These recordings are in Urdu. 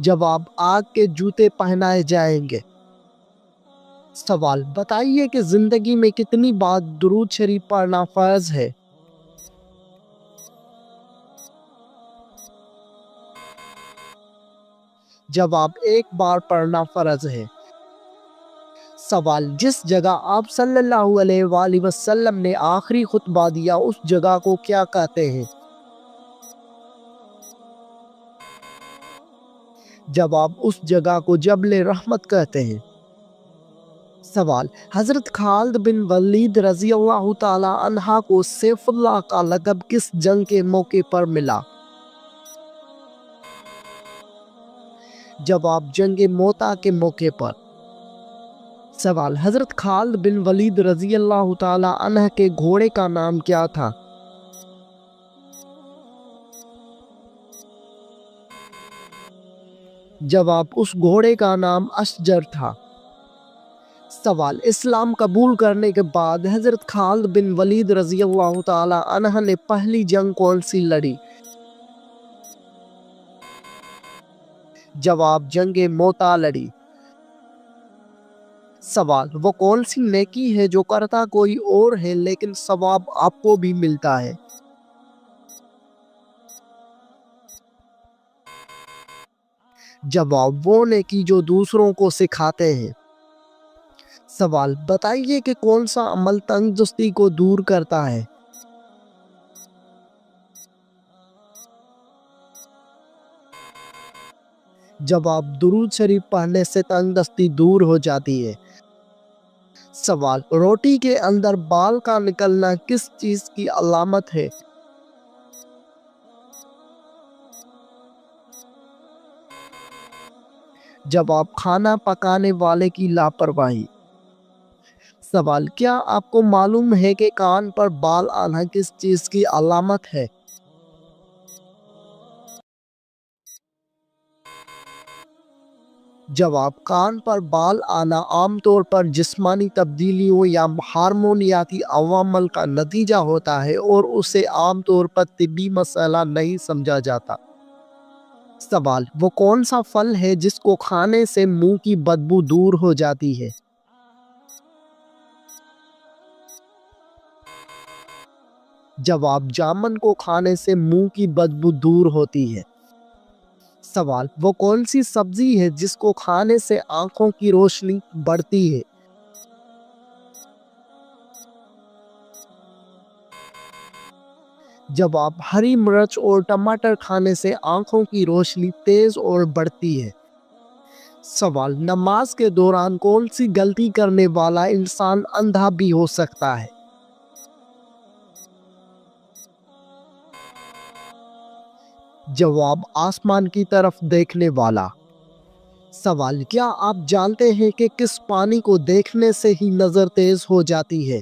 جواب: آگ کے جوتے پہنائے جائیں گے۔ سوال: بتائیے کہ زندگی میں کتنی بار درود شریف پڑھنا فرض ہے؟ جواب: ایک بار پڑھنا فرض ہے۔ سوال: جس جگہ آپ صلی اللہ علیہ وآلہ وسلم نے آخری خطبہ دیا اس جگہ کو کیا کہتے ہیں؟ جواب: اس جگہ کو جبل رحمت کہتے ہیں۔ سوال: حضرت خالد بن ولید رضی اللہ تعالی عنہ کو سیف اللہ کا لقب کس جنگ کے موقع پر ملا؟ جواب: جنگ موتا کے موقع پر۔ سوال: حضرت خالد بن ولید رضی اللہ تعالی عنہ کے گھوڑے کا نام کیا تھا؟ جواب: اس گھوڑے کا نام اشجر تھا۔ سوال: اسلام قبول کرنے کے بعد حضرت خالد بن ولید رضی اللہ تعالی عنہ نے پہلی جنگ کون سی لڑی؟ جواب: جنگ موتا لڑی۔ سوال: وہ کون سی نیکی ہے جو کرتا کوئی اور ہے لیکن ثواب آپ کو بھی ملتا ہے؟ جواب: وہ نیکی جو دوسروں کو سکھاتے ہیں۔ سوال: بتائیے کہ کون سا عمل تنگ کو دور کرتا ہے؟ جواب: درود شریف پڑھنے سے تنگ دستی دور ہو جاتی ہے۔ سوال: روٹی کے اندر بال کا نکلنا کس چیز کی علامت ہے؟ جواب: کھانا پکانے والے کی لاپرواہی۔ سوال: کیا آپ کو معلوم ہے کہ کان پر بال آنا کس چیز کی علامت ہے؟ جواب: کان پر بال آنا عام طور پر جسمانی تبدیلیوں یا ہارمونیاتی عوامل کا نتیجہ ہوتا ہے اور اسے عام طور پر طبی مسئلہ نہیں سمجھا جاتا۔ سوال: وہ کون سا پھل ہے جس کو کھانے سے منہ کی بدبو دور ہو جاتی ہے؟ جواب: جامن کو کھانے سے منہ کی بدبو دور ہوتی ہے۔ سوال: وہ کون سی سبزی ہے جس کو کھانے سے آنکھوں کی روشنی بڑھتی ہے؟ جواب: ہری مرچ اور ٹماٹر کھانے سے آنکھوں کی روشنی تیز اور بڑھتی ہے۔ سوال: نماز کے دوران کون سی غلطی کرنے والا انسان اندھا بھی ہو سکتا ہے؟ جواب: آسمان کی طرف دیکھنے والا۔ سوال: کیا آپ جانتے ہیں کہ کس پانی کو دیکھنے سے ہی نظر تیز ہو جاتی ہے؟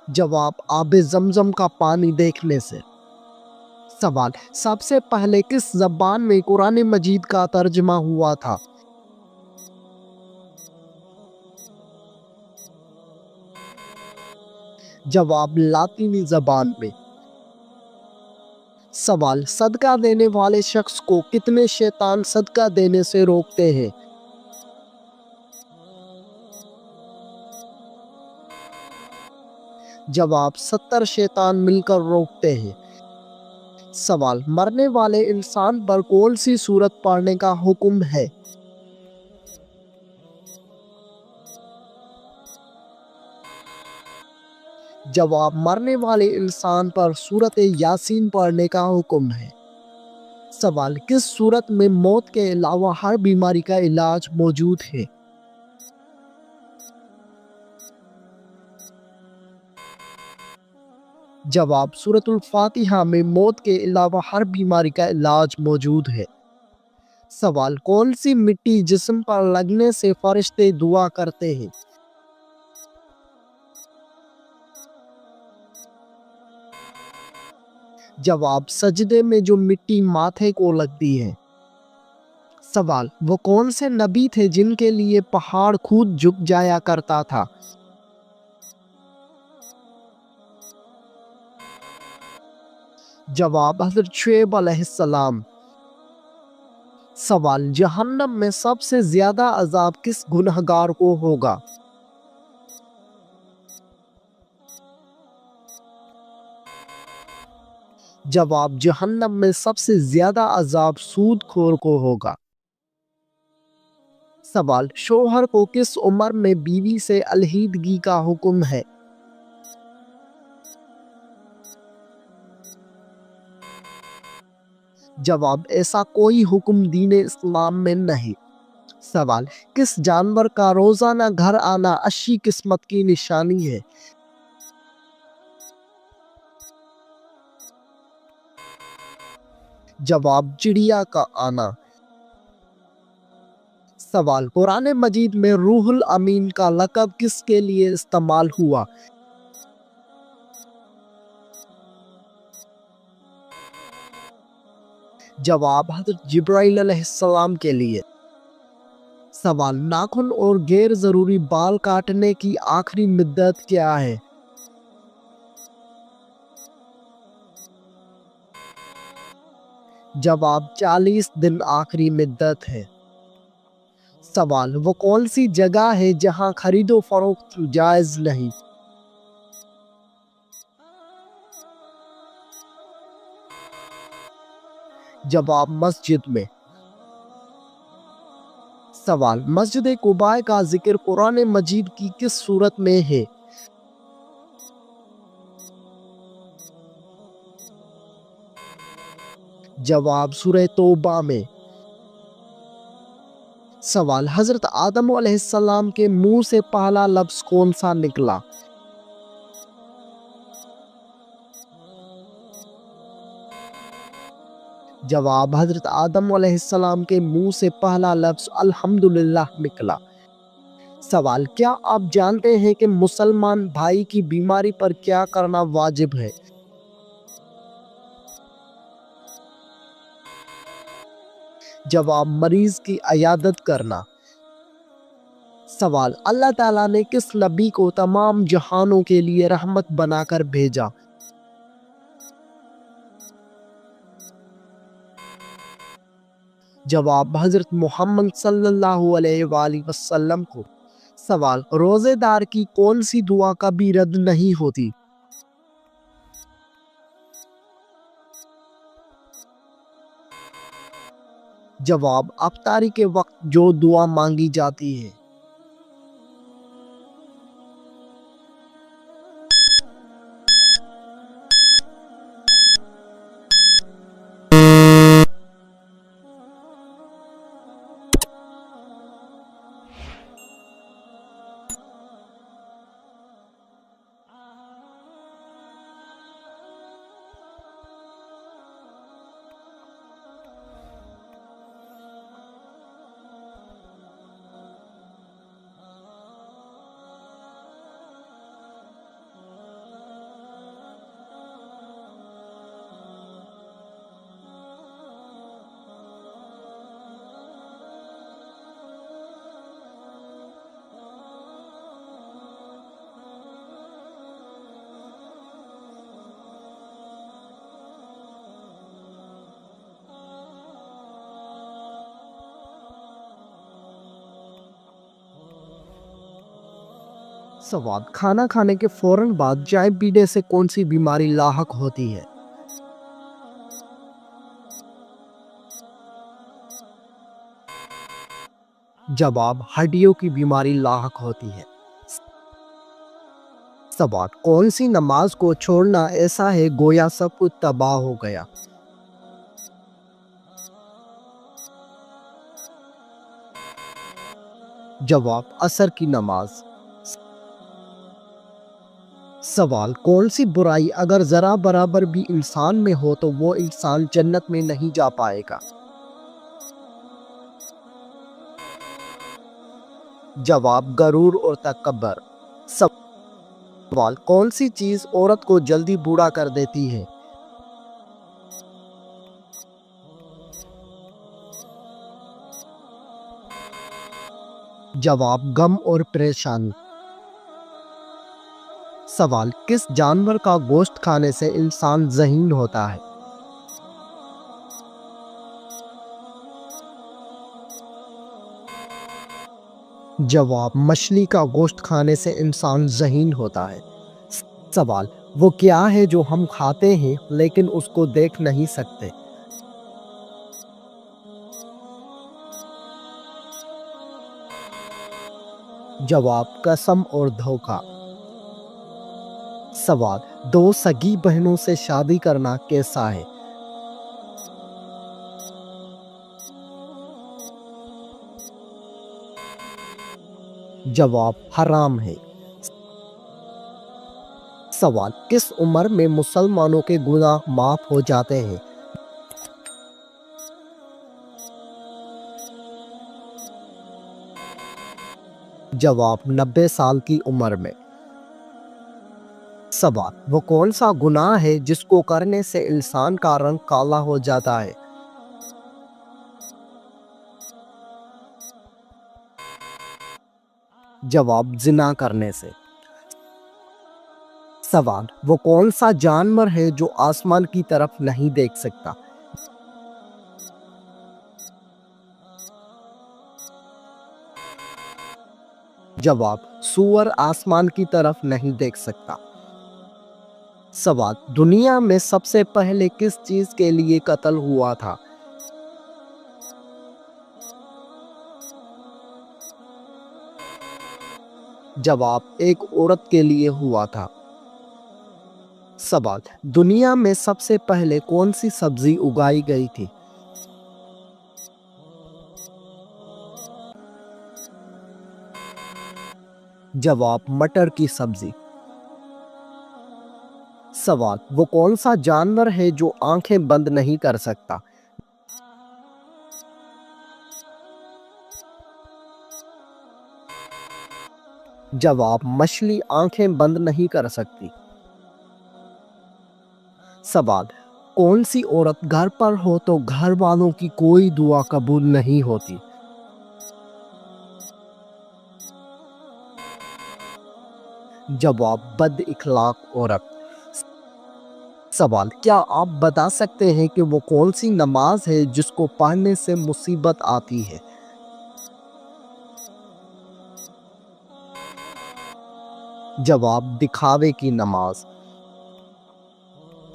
جواب: آب زمزم کا پانی دیکھنے سے۔ سوال: سب سے پہلے کس زبان میں قرآن مجید کا ترجمہ ہوا تھا؟ جواب: لاطینی زبان میں۔ سوال: صدقہ دینے والے شخص کو کتنے شیطان صدقہ دینے سے روکتے ہیں؟ جواب: 70 شیطان مل کر روکتے ہیں۔ سوال: مرنے والے انسان پر کون سی سورت پڑھنے کا حکم ہے؟ جواب: مرنے والے انسان پر سورت یاسین پڑھنے کا حکم ہے۔ سوال: کس صورت میں موت کے علاوہ ہر بیماری کا علاج موجود ہے؟ جواب: سورۃ الفاتحہ میں موت کے علاوہ ہر بیماری کا علاج موجود ہے۔ سوال: کون سی مٹی جسم پر لگنے سے فرشتے دعا کرتے ہیں؟ جواب: سجدے میں جو مٹی ماتھے کو لگتی ہے۔ سوال: وہ کون سے نبی تھے جن کے لیے پہاڑ خود جھک جایا کرتا تھا؟ جواب حضرت شعیب علیہ السلام۔ سوال جہنم میں سب سے زیادہ عذاب کس گنہگار کو ہوگا؟ جواب جہنم میں سب سے زیادہ عذاب سود خور کو ہوگا۔ سوال شوہر کو کس عمر میں بیوی سے علیحدگی کا حکم ہے؟ جواب ایسا کوئی حکم دین اسلام میں نہیں۔ سوال کس جانور کا روزانہ گھر آنا اچھی قسمت کی نشانی ہے؟ جواب چڑیا کا آنا۔ سوال قرآن مجید میں روح الامین کا لقب کس کے لیے استعمال ہوا؟ جواب حضرت جبرائیل علیہ السلام کے لیے۔ سوال ناخن اور غیر ضروری بال کاٹنے کی آخری مدت کیا ہے؟ جواب 40 دن آخری مدت ہے۔ سوال وہ کون سی جگہ ہے جہاں خرید و فروخت جائز نہیں؟ جواب مسجد میں۔ سوال مسجد قباء کا ذکر قرآن مجید کی کس صورت میں ہے؟ جواب سورہ توبہ میں۔ سوال حضرت آدم علیہ السلام کے منہ سے پہلا لفظ کون سا نکلا؟ جواب حضرت آدم علیہ السلام کے منہ سے پہلا لفظ الحمدللہ نکلا۔ سوال کیا آپ جانتے ہیں کہ مسلمان بھائی کی بیماری پر کیا کرنا واجب ہے؟ جواب مریض کی عیادت کرنا۔ سوال اللہ تعالیٰ نے کس نبی کو تمام جہانوں کے لیے رحمت بنا کر بھیجا؟ جواب حضرت محمد صلی اللہ علیہ وآلہ وسلم کو۔ سوال روزے دار کی کون سی دعا کبھی رد نہیں ہوتی؟ جواب افطاری کے وقت جو دعا مانگی جاتی ہے۔ سوال کھانا کھانے کے فوراً بعد چائے پینے سے کون سی بیماری لاحق ہوتی ہے؟ جواب ہڈیوں کی بیماری لاحق ہوتی ہے۔ سوال کون سی نماز کو چھوڑنا ایسا ہے گویا سب کچھ تباہ ہو گیا؟ جواب عصر کی نماز۔ سوال کون سی برائی اگر ذرا برابر بھی انسان میں ہو تو وہ انسان جنت میں نہیں جا پائے گا؟ جواب غرور اور تکبر۔ سوال کون سی چیز عورت کو جلدی بوڑھا کر دیتی ہے؟ جواب غم اور پریشانی۔ سوال کس جانور کا گوشت کھانے سے انسان ذہین ہوتا ہے؟ جواب: مچھلی کا گوشت کھانے سے انسان ذہین ہوتا ہے۔ سوال: وہ کیا ہے جو ہم کھاتے ہیں لیکن اس کو دیکھ نہیں سکتے؟ جواب: قسم اور دھوکہ۔ سوال: دو سگی بہنوں سے شادی کرنا کیسا ہے؟ جواب: حرام ہے۔ سوال: کس عمر میں مسلمانوں کے گناہ معاف ہو جاتے ہیں؟ جواب: 90 سال کی عمر میں۔ سوال: وہ کون سا گناہ ہے جس کو کرنے سے انسان کا رنگ کالا ہو جاتا ہے؟ جواب: زنا کرنے سے۔ سوال: وہ کون سا جانور ہے جو آسمان کی طرف نہیں دیکھ سکتا؟ جواب: سور آسمان کی طرف نہیں دیکھ سکتا۔ سوال: دنیا میں سب سے پہلے کس چیز کے لیے قتل ہوا تھا؟ جواب: ایک عورت کے لیے ہوا تھا۔ سوال: دنیا میں سب سے پہلے کون سی سبزی اگائی گئی تھی؟ جواب: مٹر کی سبزی۔ سوال: وہ کون سا جانور ہے جو آنکھیں بند نہیں کر سکتا؟ جواب: مچھلی آنکھیں بند نہیں کر سکتی۔ سوال: کون سی عورت گھر پر ہو تو گھر والوں کی کوئی دعا قبول نہیں ہوتی؟ جواب: بد اخلاق عورت۔ سوال: کیا آپ بتا سکتے ہیں کہ وہ کون سی نماز ہے جس کو پڑھنے سے مصیبت آتی ہے؟ جواب: دکھاوے کی نماز۔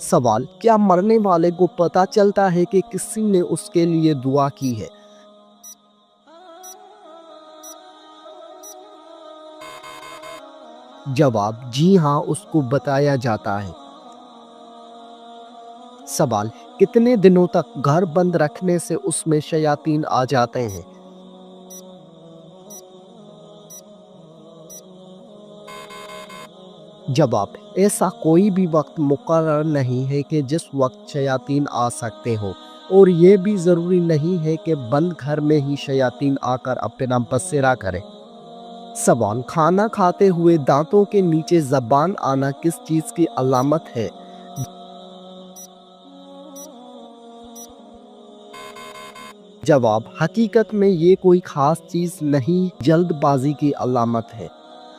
سوال: کیا مرنے والے کو پتہ چلتا ہے کہ کسی نے اس کے لیے دعا کی ہے؟ جواب: جی ہاں، اس کو بتایا جاتا ہے۔ سوال: کتنے دنوں تک گھر بند رکھنے سے اس میں شیاطین آ جاتے ہیں؟ جواب: ایسا کوئی بھی وقت مقرر نہیں ہے کہ جس وقت شیاطین آ سکتے ہوں، اور یہ بھی ضروری نہیں ہے کہ بند گھر میں ہی شیاطین آ کر اپنا بسیرا کریں۔ سوال: کھانا کھاتے ہوئے دانتوں کے نیچے زبان آنا کس چیز کی علامت ہے؟ جواب: حقیقت میں یہ کوئی خاص چیز نہیں، جلد بازی کی علامت ہے۔